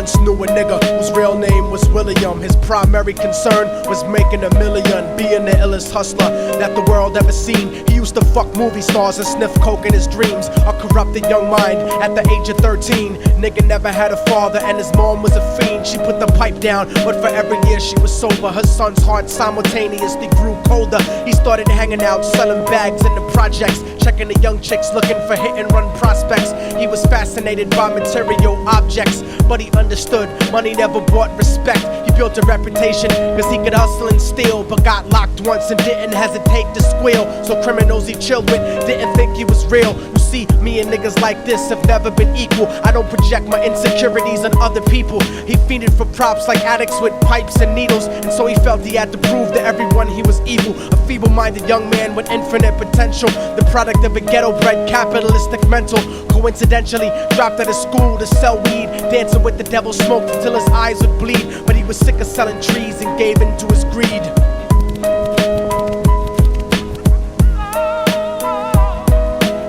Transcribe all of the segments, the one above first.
once knew a nigga whose real name was William. His primary concern was making $1 million, being the illest hustler that the world ever seen. He used to fuck movie stars and sniff coke in his dreams. A corrupted young mind at the age of 13. Nigga never had a father and his mom was a fiend. She put the pipe down, but for every year she was sober, her son's heart simultaneously grew colder. He started hanging out, selling bags in the projects, checking the young chicks looking for hit and run prospects. He was fascinated by material objects, but he understood money never bought respect. He built a reputation cause he could hustle and steal, but got locked once and didn't hesitate to squeal. So criminals he chilled with didn't think he was real. You see, me and niggas like this have never been equal. I don't project my insecurities on other people. He fiended for props like addicts with pipes and needles, and so he felt he had to prove to everyone he was evil. A feeble-minded young man with infinite potential, the product of a ghetto-bred capitalistic mental. Coincidentally dropped out of school to sell weed, dancing with the devil, smoked until his eyes would bleed. But he was sick of selling trees and gave in to his greed.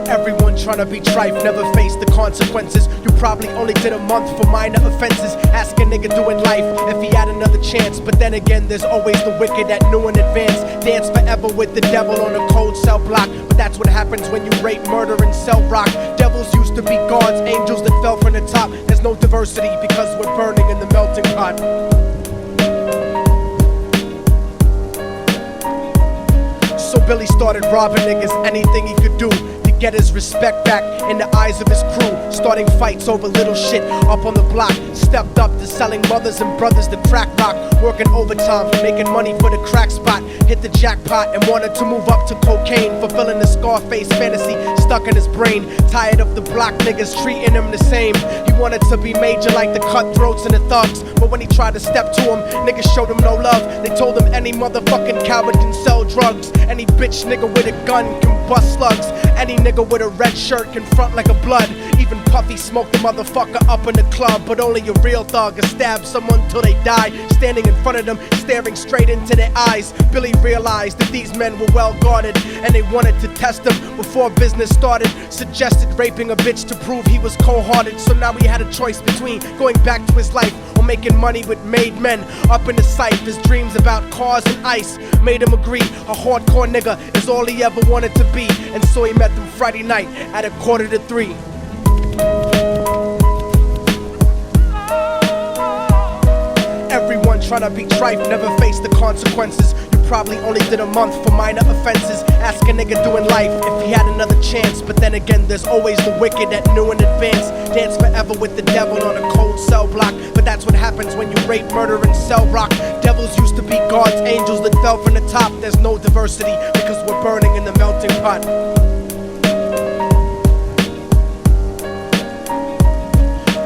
Everyone tryna be trife, never face the consequences. You probably only did a month for minor offenses. Ask a nigga doing life if he had another chance. But then again, there's always the wicked that knew in advance. Dance forever with the devil on a cold cell block. But that's what happens when you rape, murder, and sell rock. Devils used to be gods, angels that fell from the top. There's no diversity because we're burning in the melting pot. So Billy started robbing niggas, anything he could do to get his respect back in the eyes of his crew. Starting fights over little shit up on the block. Stepped up to selling mothers and brothers the crack rock. Working overtime, making money for the crack spot. Hit the jackpot and wanted to move up to cocaine, fulfilling the Scarface fantasy stuck in his brain. Tired of the block niggas treating him the same. He wanted to be major like the cutthroats and the thugs, but when he tried to step to him, niggas showed him no love. They told him any motherfucking coward can sell drugs. Any bitch nigga with a gun can bust slugs. Any nigga with a red shirt can front like a blood. Even Puffy smoked the motherfucker up in the club. But only a real thug can stab someone till they die. Standing in front of them, staring straight into their eyes, Billy realized that these men were well guarded, and they wanted to test him before business started. Suggested raping a bitch to prove he was cold-hearted. So now he had a choice between going back to his life or making money with made men. Up in the sight, his dreams about cars and ice made him agree a hardcore nigga is all he ever wanted to be. And so he met them Friday night at 2:45. Everyone tryna be trife, never face the consequences. You probably only did a month for minor offenses. Ask a nigga doing life if he had another chance. But then again, there's always the wicked that knew in advance. Dance forever with the devil on a cold cell block. But that's what happens when you rape, murder, and sell rock. Devils used to be gods, angels that fell from the top. There's no diversity because we're burning in the melting pot.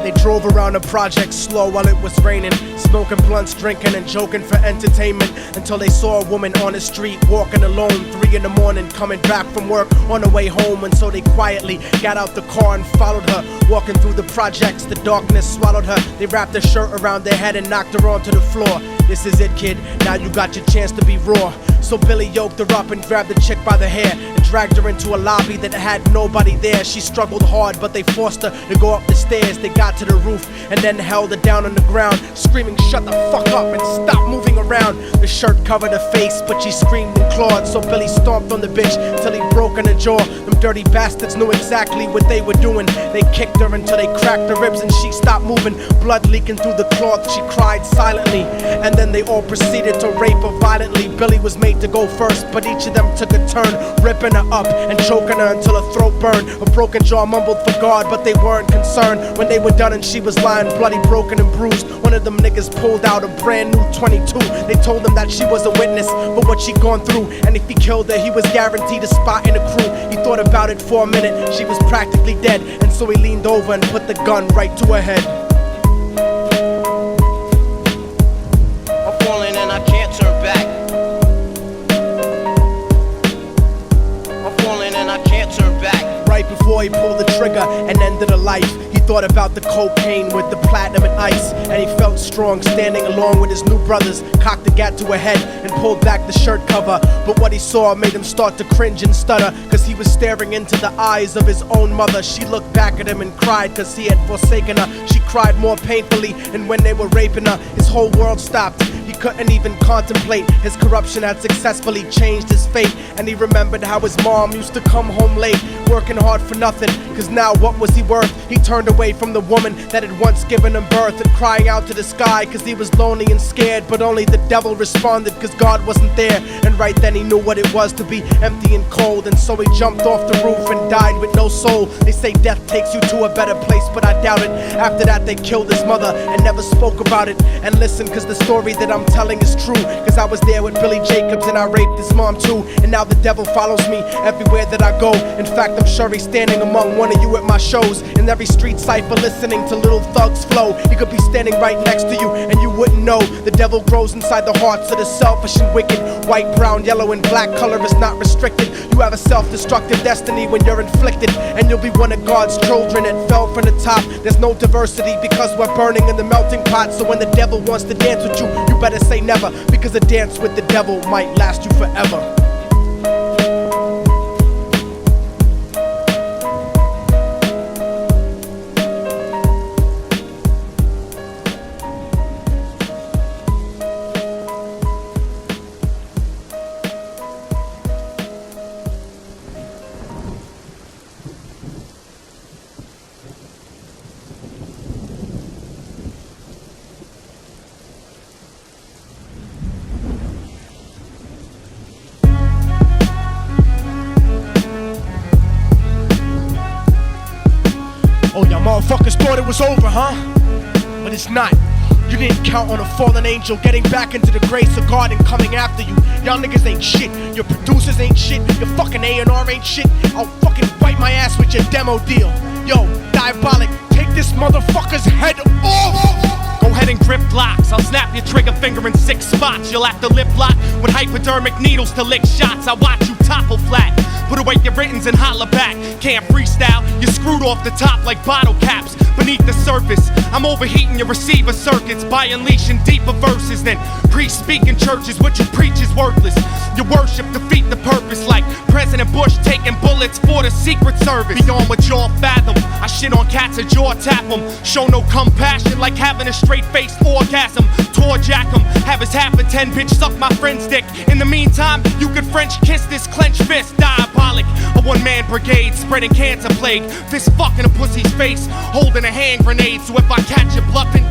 They drove around the project slow while it was raining, smoking blunts, drinking and joking for entertainment, until they saw a woman on the street walking alone, 3 in the morning, coming back from work on the way home. And so they quietly got out the car and followed her. Walking through the projects, the darkness swallowed her. They wrapped her shirt around their head and knocked her onto the floor. This is it, kid, now you got your chance to be raw. So Billy yoked her up and grabbed the chick by the hair and dragged her into a lobby that had nobody there. She struggled hard, but they forced her to go up the stairs. They got to the roof and then held her down on the ground, screaming, "Shut the fuck up and stop moving around." The shirt covered her face, but she screamed and clawed. So Billy stomped on the bitch till he broke in her jaw. Them dirty bastards knew exactly what they were doing. They kicked her until they cracked her ribs and she stopped moving. Blood leaking through the cloth, she cried silently. And then they all proceeded to rape her violently. Billy was made to go first, but each of them took a turn, ripping her up and choking her until her throat burned. Her broken jaw mumbled for God, but they weren't concerned. When they were done and she was lying bloody, broken and bruised, one of them niggas pulled out a brand new 22. They told him that she was a witness for what she'd gone through, and if he killed her, he was guaranteed a spot in the crew. He thought about it for a minute, she was practically dead, and so he leaned over and put the gun right to her head. I'm falling and I can't turn back. I'm falling and I can't turn back. Right before he pulled the trigger and ended a life. He thought about the cocaine with the platinum and ice, and he felt strong standing along with his new brothers, cocked the gat to her head and pulled back the shirt cover. But what he saw made him start to cringe and stutter, cause he was staring into the eyes of his own mother. She looked back at him and cried cause he had forsaken her. She cried more painfully, and when they were raping her, his whole world stopped. He couldn't even contemplate. His corruption had successfully changed his fate, and he remembered how his mom used to come home late, working hard for nothing, cause now what was he worth? He turned away from the woman that had once given him birth, and crying out to the sky cause he was lonely and scared. But only the devil responded cause God wasn't there, and right then he knew what it was to be empty and cold. And so he jumped off the roof and died with no soul. They say death takes you to a better place, but I doubt it. After that they killed his mother and never spoke about it. And listen, cause the story that I'm telling is true, cause I was there with Billy Jacobs and I raped his mom too. And now the devil follows me everywhere that I go. In fact, I'm sure he's standing among one of you at my shows, in every street cipher listening to Little Thug's flow. He could be standing right next to you and you wouldn't know. The devil grows inside the hearts of the selfish and wicked. White, brown, yellow and black color is not restricted. You have a self-destructive destiny when you're inflicted, and you'll be one of God's children that fell from the top. There's no diversity because we're burning in the melting pot. So when the devil wants to dance with you, you better say never, because a dance with the devil might last you forever. Oh, y'all motherfuckers thought it was over, huh? But it's not. You didn't count on a fallen angel getting back into the grace of God and coming after you. Y'all niggas ain't shit. Your producers ain't shit. Your fucking A&R ain't shit. I'll fucking wipe my ass with your demo deal. Yo, Diabolic, take this motherfucker's head off! Go ahead and grip locks. I'll snap your trigger finger in 6 spots. You'll have to lip lock with hypodermic needles to lick shots. I watch you topple flat. Put away your writtens and holler back. Can't freestyle, you're screwed off the top like bottle caps. Beneath the surface, I'm overheating your receiver circuits by unleashing deeper verses than pre-speaking churches. What you preach is worthless. Your worship defeat the purpose, like President Bush taking bullets for the Secret Service. Beyond what y'all fathom, I shit on cats and jaw tap them. Show no compassion like having a straight-faced orgasm. Tour jack 'em, have his half a 10 bitch suck my friend's dick. In the meantime, you could French kiss this clenched fist. Diabolic, a one-man brigade spreading cancer plague. Fist fucking a pussy's face, holding a hand grenade. So if I catch you bluffing,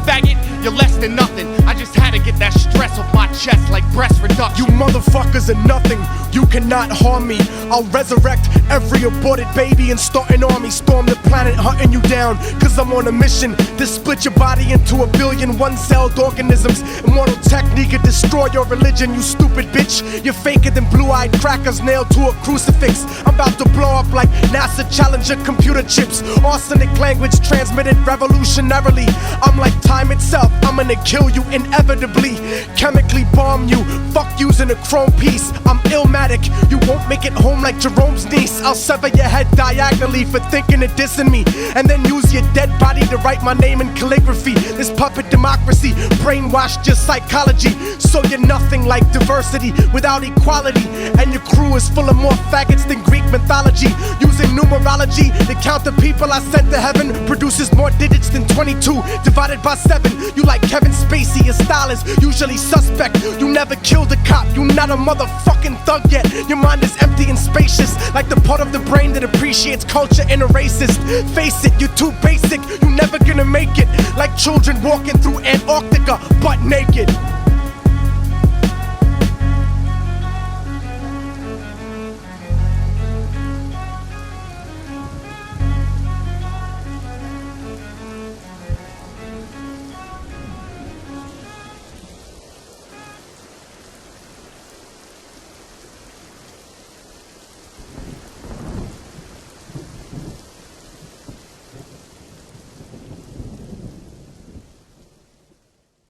faggot, you're less than nothing. I just had to get that stress off my chest like breast reduction. You motherfuckers are nothing. You cannot harm me. I'll resurrect every aborted baby and start an army. Storm the planet hunting you down, cause I'm on a mission to split your body into a billion one-celled organisms. Immortal technique could destroy your religion, you stupid bitch. You're faker than blue-eyed crackers nailed to a crucifix. I'm about to blow up like NASA Challenger computer chips. Arsenic language transmitted revolutionarily. I'm like time itself, I'm gonna kill you inevitably. Chemically bomb you, fuck using a chrome piece. I'm illmatic, you won't make it home like Jerome's niece. I'll sever your head diagonally for thinking of dissing me, and then use your dead body to write my name in calligraphy. This puppet democracy brainwashed your psychology, so you're nothing like diversity without equality. And your crew is full of more faggots than Greek mythology. Using numerology to count the people I sent to heaven produces more digits than 22 divided by 7. You like Kevin Spacey, your style is usually suspect. You never killed a cop, you not a motherfucking thug yet. Your mind is empty and spacious, like the part of the brain that appreciates culture in a racist. Face it, you're too basic, you never gonna make it. Like children walking through Antarctica butt naked.